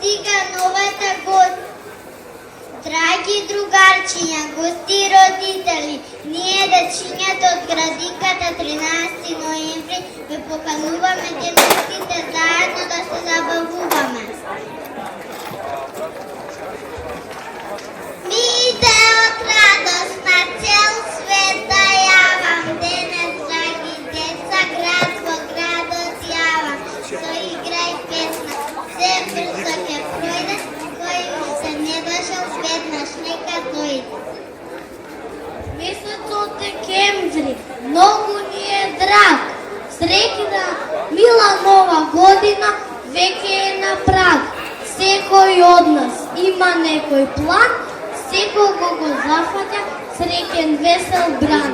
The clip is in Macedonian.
стига новата година. Драги другарчиња, гости и родители, ние дечињата од градинката 13 ноември ве покануваме денеските заедно да се забавуваме. Миите од радост на цел свет да јавам, денес, драги деца, град во градот јавам. Со игра и песна, се брзо ќе пројде, кој се не дошел веднаш нека дојде. Месецот декември многу ни е драг. Среќна, мила нова година веќе е на праг. Секој од нас има некој план, секого го зафаќа среќен весел бран.